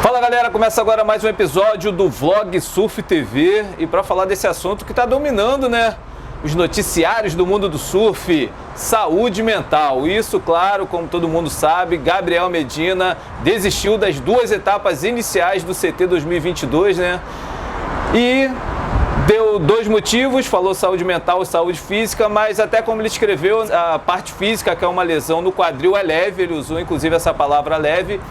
Fala galera, começa agora mais um episódio do Vlog Surf TV e para falar desse assunto que está dominando, os noticiários do mundo do surf, saúde mental. Isso, claro, como todo mundo sabe, Gabriel Medina desistiu das 2 etapas iniciais do CT 2022, E deu 2 motivos, falou saúde mental e saúde física, mas até como ele escreveu, a parte física, que é uma lesão no quadril, é leve, ele usou inclusive essa palavra leve.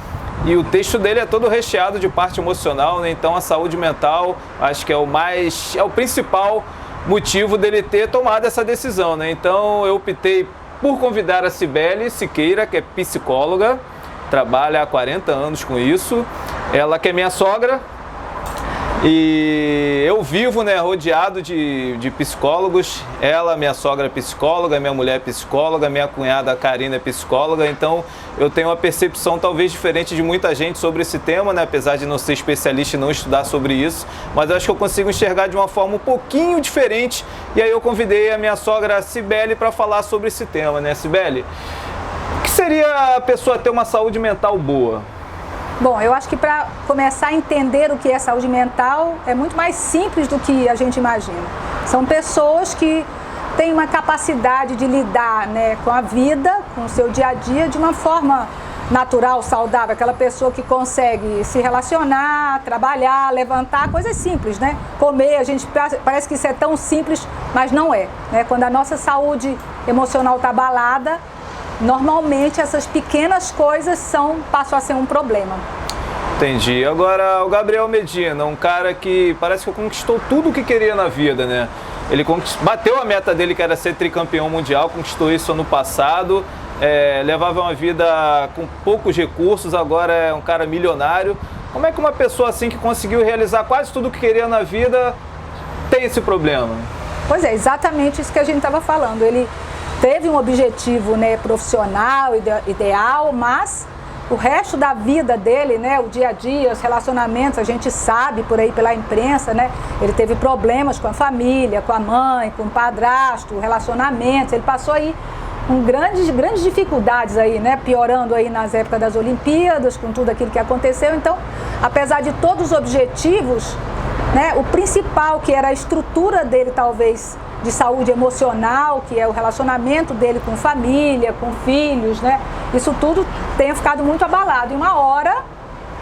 E o texto dele é todo recheado de parte emocional, Então a saúde mental acho que é o principal motivo dele ter tomado essa decisão, Então eu optei por convidar a Cibele Siqueira, que é psicóloga, trabalha há 40 anos com isso, ela que é minha sogra. E eu vivo, rodeado de psicólogos. Ela, minha sogra, é psicóloga, minha mulher é psicóloga, minha cunhada Karina é psicóloga. Então eu tenho uma percepção talvez diferente de muita gente sobre esse tema, Apesar de não ser especialista e não estudar sobre isso. Mas eu acho que eu consigo enxergar de uma forma um pouquinho diferente. E aí eu convidei a minha sogra Cibele para falar sobre esse tema, Cibele, o que seria a pessoa ter uma saúde mental boa? Bom, eu acho que para começar a entender o que é saúde mental é muito mais simples do que a gente imagina. São pessoas que têm uma capacidade de lidar com a vida, com o seu dia a dia de uma forma natural, saudável. Aquela pessoa que consegue se relacionar, trabalhar, levantar, coisas simples, Comer, a gente parece que isso é tão simples, mas não é. Quando a nossa saúde emocional está abalada, normalmente essas pequenas coisas passam a ser um problema. Entendi. Agora, o Gabriel Medina, um cara que parece que conquistou tudo o que queria na vida, Ele bateu a meta dele, que era ser tricampeão mundial, conquistou isso ano passado, levava uma vida com poucos recursos, agora é um cara milionário. Como é que uma pessoa assim que conseguiu realizar quase tudo o que queria na vida tem esse problema? Pois é, exatamente isso que a gente estava falando. Ele teve um objetivo profissional, ideal, mas o resto da vida dele, o dia a dia, os relacionamentos, a gente sabe por aí pela imprensa, ele teve problemas com a família, com a mãe, com o padrasto, relacionamentos, ele passou aí com grandes dificuldades aí, piorando aí nas épocas das Olimpíadas, com tudo aquilo que aconteceu. Então, apesar de todos os objetivos, o principal, que era a estrutura dele talvez de saúde emocional, que é o relacionamento dele com família, com filhos, isso tudo tem ficado muito abalado. E uma hora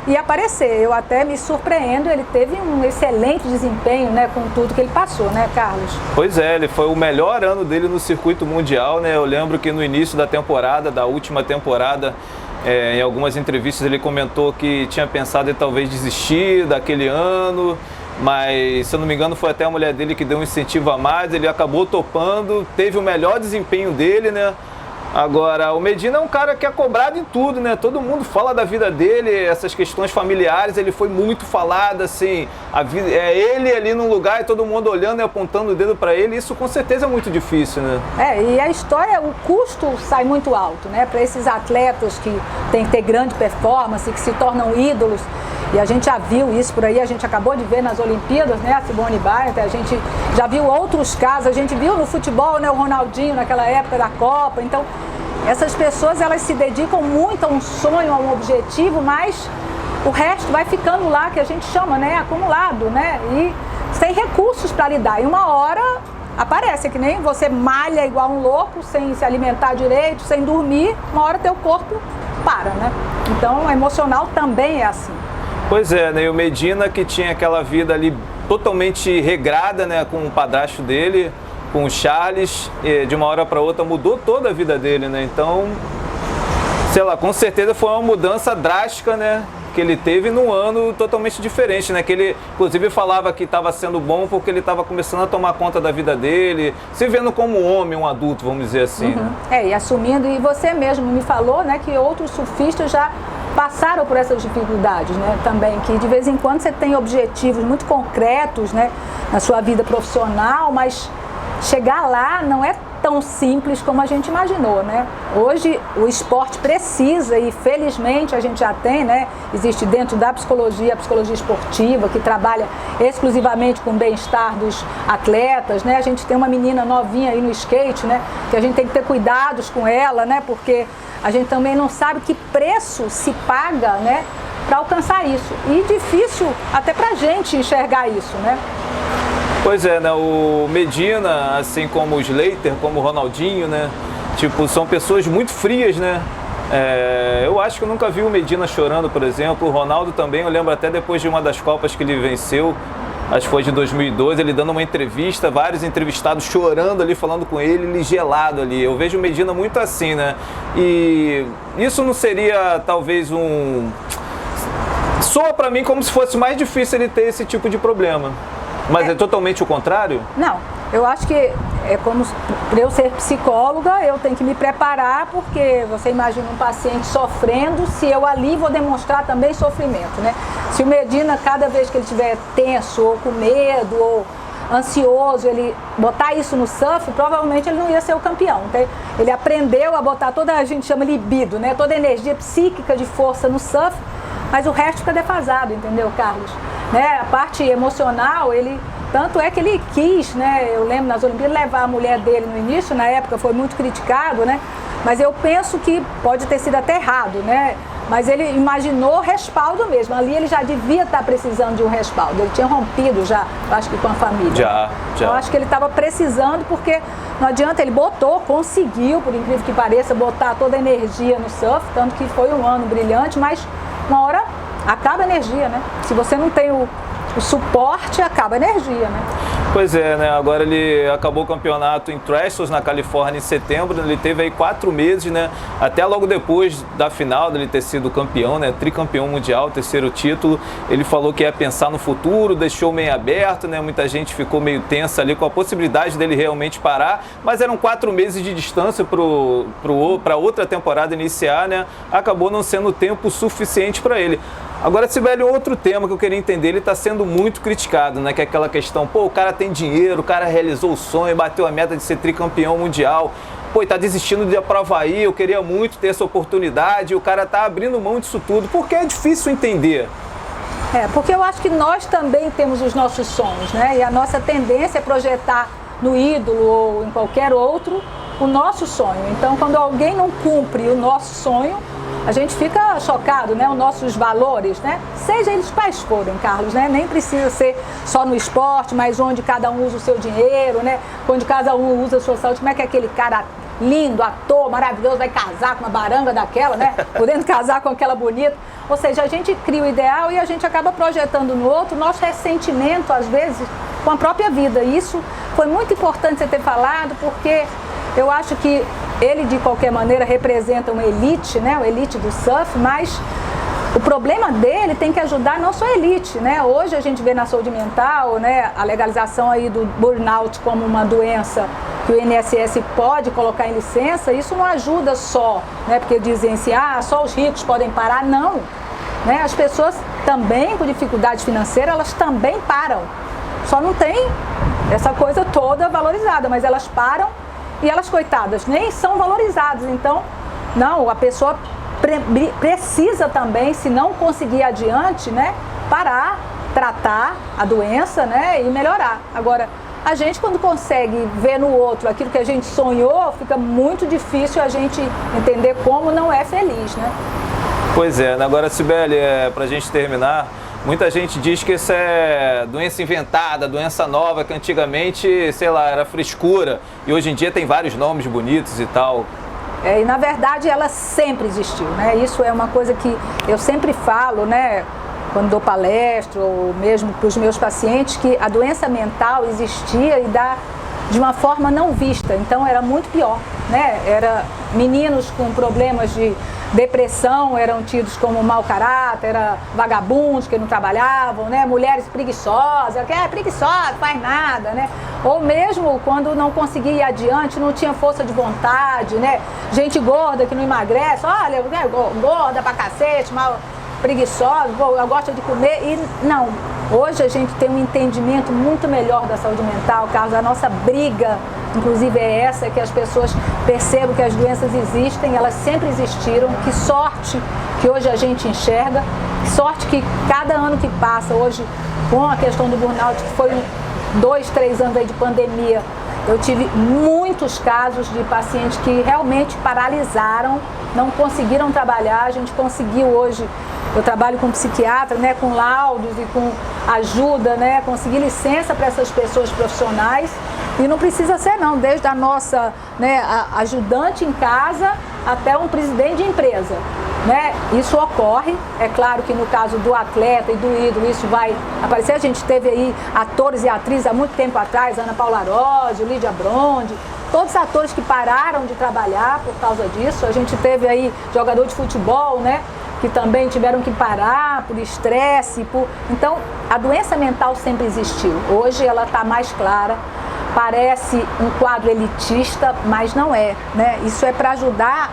ia aparecer. Eu até me surpreendo, ele teve um excelente desempenho, com tudo que ele passou, Carlos? Pois é, ele foi o melhor ano dele no circuito mundial, Eu lembro que no início da temporada, da última temporada, em algumas entrevistas ele comentou que tinha pensado em talvez desistir daquele ano, mas se eu não me engano foi até a mulher dele que deu um incentivo a mais, ele acabou topando, teve o melhor desempenho dele, Agora, o Medina é um cara que é cobrado em tudo, Todo mundo fala da vida dele, essas questões familiares, ele foi muito falado, assim, a vida, é ele ali num lugar e todo mundo olhando e apontando o dedo para ele, isso com certeza é muito difícil, E a história, o custo sai muito alto, Para esses atletas que têm que ter grande performance, que se tornam ídolos. E a gente já viu isso por aí, a gente acabou de ver nas Olimpíadas, a Simone Biles, a gente já viu outros casos, a gente viu no futebol, o Ronaldinho naquela época da Copa. Então, essas pessoas, elas se dedicam muito a um sonho, a um objetivo, mas o resto vai ficando lá, que a gente chama, acumulado, e sem recursos para lidar. E uma hora aparece, que nem você malha igual um louco, sem se alimentar direito, sem dormir, uma hora teu corpo para, Então, o emocional também é assim. Pois é, e o Medina, que tinha aquela vida ali totalmente regrada, com o padrasto dele, com o Charles, de uma hora para outra mudou toda a vida dele, Então, sei lá, com certeza foi uma mudança drástica, que ele teve num ano totalmente diferente, que ele inclusive falava que estava sendo bom porque ele estava começando a tomar conta da vida dele, se vendo como um homem, um adulto, vamos dizer assim. E assumindo, e você mesmo me falou, que outros surfistas já passaram por essas dificuldades, também, que de vez em quando você tem objetivos muito concretos, na sua vida profissional, mas chegar lá não é tão simples como a gente imaginou, Hoje o esporte precisa, e felizmente a gente já tem, existe dentro da psicologia, a psicologia esportiva, que trabalha exclusivamente com o bem-estar dos atletas, A gente tem uma menina novinha aí no skate, que a gente tem que ter cuidados com ela, porque a gente também não sabe que preço se paga, para alcançar isso. E difícil até para a gente enxergar isso, né? Pois é, né? O Medina, assim como o Slater, como o Ronaldinho, né? Tipo, são pessoas muito frias, né? Eu acho que eu nunca vi o Medina chorando, por exemplo. O Ronaldo também, eu lembro até depois de uma das Copas que ele venceu, acho que foi de 2012, ele dando uma entrevista, vários entrevistados chorando ali, falando com ele gelado ali. Eu vejo o Medina muito assim, né? E isso não seria talvez soa pra mim como se fosse mais difícil ele ter esse tipo de problema. Mas é totalmente o contrário? Não, eu acho que é como para eu ser psicóloga, eu tenho que me preparar, porque você imagina um paciente sofrendo, se eu ali vou demonstrar também sofrimento, né? Se o Medina, cada vez que ele estiver tenso, ou com medo, ou ansioso, ele botar isso no surf, provavelmente ele não ia ser o campeão. Tá? Ele aprendeu a botar toda, a gente chama libido, né? Toda a energia psíquica de força no surf, mas o resto fica defasado, entendeu, Carlos? Né? A parte emocional, tanto é que ele quis, né? Eu lembro nas Olimpíadas, levar a mulher dele no início, na época foi muito criticado, né? Mas eu penso que pode ter sido até errado, né? Mas ele imaginou respaldo mesmo. Ali ele já devia estar precisando de um respaldo. Ele tinha rompido já, acho que com a família. Já. Eu acho que ele estava precisando, porque não adianta, ele conseguiu, por incrível que pareça, botar toda a energia no surf, tanto que foi um ano brilhante, mas uma hora acaba a energia, né? Se você não tem o suporte, acaba a energia, né? Pois é, né? Agora ele acabou o campeonato em Trestles, na Califórnia, em setembro. Ele teve aí 4 meses, né? Até logo depois da final dele ter sido campeão, né? Tricampeão mundial, terceiro título. Ele falou que ia pensar no futuro, deixou meio aberto, né? Muita gente ficou meio tensa ali com a possibilidade dele realmente parar. Mas eram 4 meses de distância para outra temporada iniciar, né? Acabou não sendo tempo suficiente para ele. Agora, Cibele, outro tema que eu queria entender, ele está sendo muito criticado, né? Que é aquela questão, pô, o cara tem dinheiro, o cara realizou o sonho, bateu a meta de ser tricampeão mundial, pô, e tá desistindo de ir para o Havaí, eu queria muito ter essa oportunidade, e o cara tá abrindo mão disso tudo. Por que é difícil entender? Porque eu acho que nós também temos os nossos sonhos, né? E a nossa tendência é projetar no ídolo ou em qualquer outro o nosso sonho. Então, quando alguém não cumpre o nosso sonho, a gente fica chocado, né? Os nossos valores, né? Seja eles quais forem, Carlos, né? Nem precisa ser só no esporte, mas onde cada um usa o seu dinheiro, né? Onde cada um usa a sua saúde. Como é que aquele cara lindo, ator, maravilhoso, vai casar com uma baranga daquela, né? Podendo casar com aquela bonita. Ou seja, a gente cria o ideal e a gente acaba projetando no outro nosso ressentimento, às vezes, com a própria vida. E isso foi muito importante você ter falado, porque eu acho que ele, de qualquer maneira, representa uma elite, né? Uma elite do surf, mas o problema dele tem que ajudar não só a elite, né? Hoje a gente vê na saúde mental, né, a legalização aí do burnout como uma doença que o INSS pode colocar em licença. Isso não ajuda só, né? Porque dizem assim, só os ricos podem parar. Não, né? As pessoas também com dificuldade financeira, elas também param. Só não tem essa coisa toda valorizada, mas elas param. E elas, coitadas, nem são valorizadas. Então, não, a pessoa precisa também, se não conseguir adiante, né, parar, tratar a doença, né, e melhorar. Agora, a gente, quando consegue ver no outro aquilo que a gente sonhou, fica muito difícil a gente entender como não é feliz, né? Pois é, agora, Cibele, para a gente terminar, muita gente diz que isso é doença inventada, doença nova, que antigamente, sei lá, era frescura. E hoje em dia tem vários nomes bonitos e tal. E na verdade ela sempre existiu, né? Isso é uma coisa que eu sempre falo, né? Quando dou palestra ou mesmo para os meus pacientes, que a doença mental existia e de uma forma não vista. Então era muito pior, né? Era meninos com problemas de depressão eram tidos como mau caráter, era vagabundos que não trabalhavam, né? Mulheres preguiçosas, que é preguiçosa, não faz nada, né? Ou mesmo quando não conseguia ir adiante, não tinha força de vontade, né? Gente gorda que não emagrece, olha, gorda pra cacete, mal preguiçosa, gosta de comer. E não, hoje a gente tem um entendimento muito melhor da saúde mental, Carlos. A nossa briga, inclusive, é essa, que as pessoas percebam que as doenças existem, elas sempre existiram. Que sorte que hoje a gente enxerga, que sorte que cada ano que passa, hoje com a questão do burnout, que foi 2, 3 anos aí de pandemia, eu tive muitos casos de pacientes que realmente paralisaram, não conseguiram trabalhar. A gente conseguiu hoje eu trabalho com psiquiatra, né, com laudos e com ajuda, né, conseguir licença para essas pessoas profissionais. E não precisa ser não, desde a nossa, né, ajudante em casa até um presidente de empresa. Né? Isso ocorre, é claro que no caso do atleta e do ídolo isso vai aparecer. A gente teve aí atores e atrizes há muito tempo atrás, Ana Paula Arósio, Lídia Bronde, todos atores que pararam de trabalhar por causa disso. A gente teve aí jogador de futebol, né, que também tiveram que parar por estresse. Então, a doença mental sempre existiu. Hoje ela está mais clara. Parece um quadro elitista, mas não é. Né? Isso é para ajudar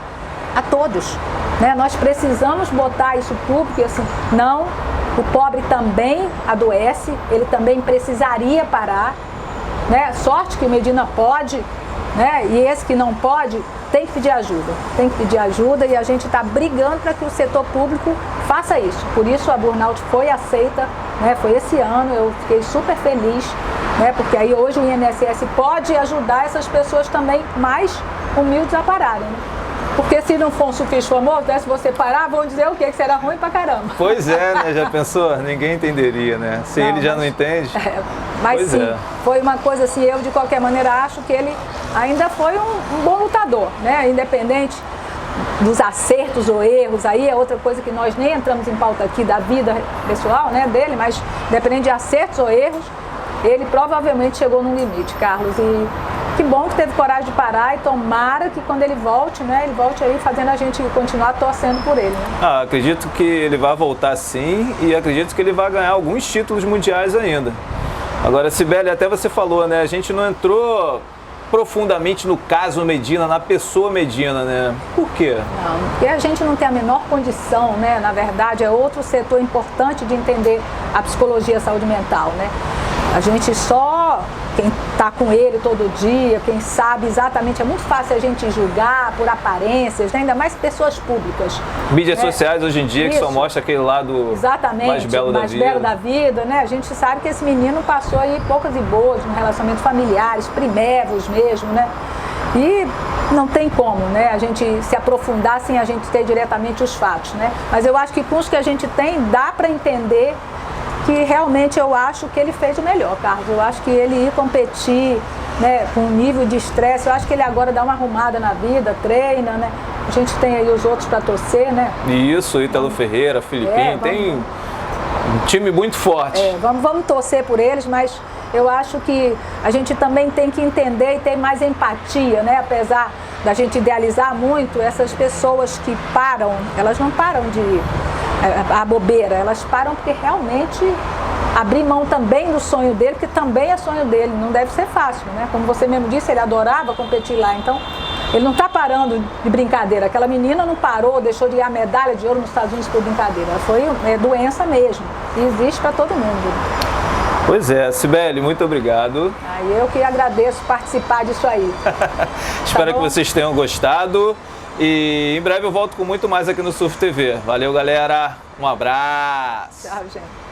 a todos. Né? Nós precisamos botar isso público e assim, não, o pobre também adoece, ele também precisaria parar. Né? Sorte que o Medina pode, né? E esse que não pode, tem que pedir ajuda. Tem que pedir ajuda e a gente está brigando para que o setor público faça isso. Por isso a burnout foi aceita, né? Foi esse ano, eu fiquei super feliz, né? Porque aí hoje o INSS pode ajudar essas pessoas também mais humildes a pararem. Né? Porque se não for um sulfite famoso, né, se você parar, vão dizer o quê? Que será ruim pra caramba. Pois é, né? Já pensou? Ninguém entenderia, né? Se ele já não entende. Mas pois sim, é. Foi uma coisa assim, eu de qualquer maneira acho que ele ainda foi um bom lutador, né? Independente dos acertos ou erros, aí é outra coisa que nós nem entramos em pauta aqui da vida pessoal, né, dele, mas independente de acertos ou erros, ele provavelmente chegou num limite, Carlos, e que bom que teve coragem de parar e tomara que quando ele volte, né, ele volte aí fazendo a gente continuar torcendo por ele. Né? Acredito que ele vai voltar sim e acredito que ele vai ganhar alguns títulos mundiais ainda. Agora, Cibele, até você falou, né, a gente não entrou profundamente no caso Medina, na pessoa Medina, né? Por quê? Não, porque a gente não tem a menor condição, né, na verdade é outro setor importante de entender a psicologia e a saúde mental, né? A gente só, quem está com ele todo dia, quem sabe exatamente, é muito fácil a gente julgar por aparências, né? Ainda mais pessoas públicas. Mídias sociais hoje em dia que só mostra aquele lado mais belo da vida. Né? A gente sabe que esse menino passou aí poucas e boas no relacionamento familiares, primevos mesmo, né? E não tem como, né, a gente se aprofundar sem a gente ter diretamente os fatos, né? Mas eu acho que com os que a gente tem, dá para entender que realmente eu acho que ele fez o melhor, Carlos. Eu acho que ele ir competir, né, com um nível de estresse, eu acho que ele agora dá uma arrumada na vida, treina, né? A gente tem aí os outros para torcer, né? Isso, Ítalo Ferreira, Filipinho, tem um time muito forte. Vamos torcer por eles, mas eu acho que a gente também tem que entender e ter mais empatia, né? Apesar da gente idealizar muito, essas pessoas que param, elas não param de a bobeira, elas param porque realmente abrir mão também do sonho dele, que também é sonho dele, não deve ser fácil, né? Como você mesmo disse, ele adorava competir lá, então ele não está parando de brincadeira. Aquela menina não parou, deixou de ganhar medalha de ouro nos Estados Unidos por brincadeira, foi doença mesmo, e existe para todo mundo. Pois é, Cibele, muito obrigado. Eu que agradeço participar disso aí. Espero que vocês tenham gostado. E em breve eu volto com muito mais aqui no Surf TV. Valeu, galera. Um abraço. Tchau, gente.